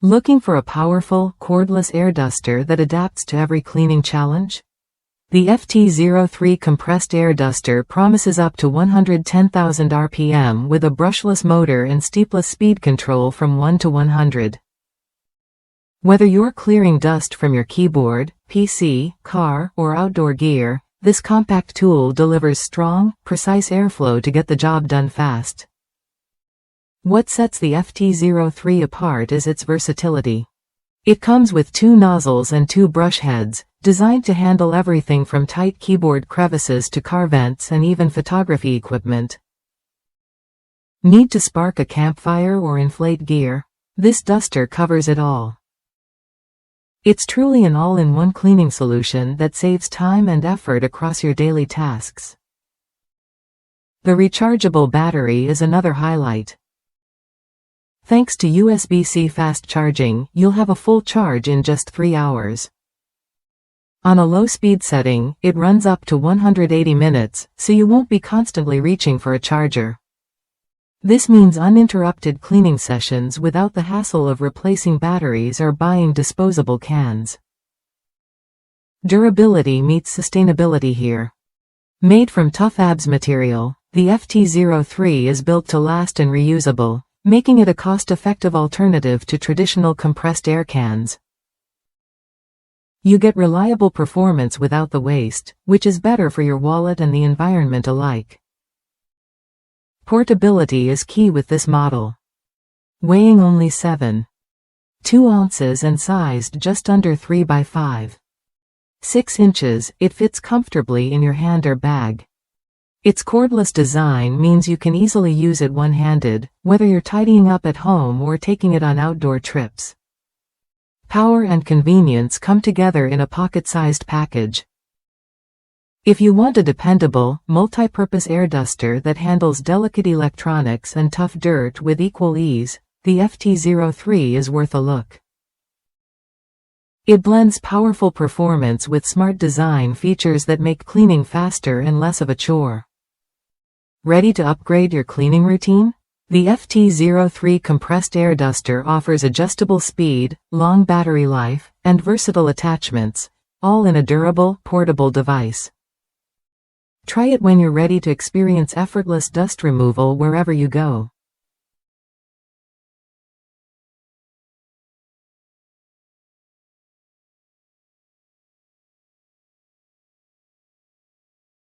Looking for a powerful, cordless air duster that adapts to every cleaning challenge? The FT03 compressed air duster promises up to 110,000 RPM with a brushless motor and steepless speed control from 1 to 100. Whether you're clearing dust from your keyboard, PC, car, or outdoor gear, this compact tool delivers strong, precise airflow to get the job done fast. What sets the FT03 apart is its versatility. It comes with 2 nozzles and 2 brush heads, designed to handle everything from tight keyboard crevices to car vents and even photography equipment. Need to spark a campfire or inflate gear? This duster covers it all. It's truly an all-in-one cleaning solution that saves time and effort across your daily tasks. The rechargeable battery is another highlight. Thanks to USB-C fast charging, you'll have a full charge in just 3 hours. On a low speed setting, it runs up to 180 minutes, so you won't be constantly reaching for a charger. This means uninterrupted cleaning sessions without the hassle of replacing batteries or buying disposable cans. Durability meets sustainability here. Made from tough ABS material, the FT03 is built to last and reusable, making it a cost-effective alternative to traditional compressed air cans. You get reliable performance without the waste, which is better for your wallet and the environment alike. Portability is key with this model. Weighing only 7.2 ounces and sized just under 3 by 5.6 inches, it fits comfortably in your hand or bag. Its cordless design means you can easily use it one-handed, whether you're tidying up at home or taking it on outdoor trips. Power and convenience come together in a pocket-sized package. If you want a dependable, multi-purpose air duster that handles delicate electronics and tough dirt with equal ease, the FT03 is worth a look. It blends powerful performance with smart design features that make cleaning faster and less of a chore. Ready to upgrade your cleaning routine? The FT03 compressed air duster offers adjustable speed, long battery life, and versatile attachments, all in a durable, portable device. Try it when you're ready to experience effortless dust removal wherever you go.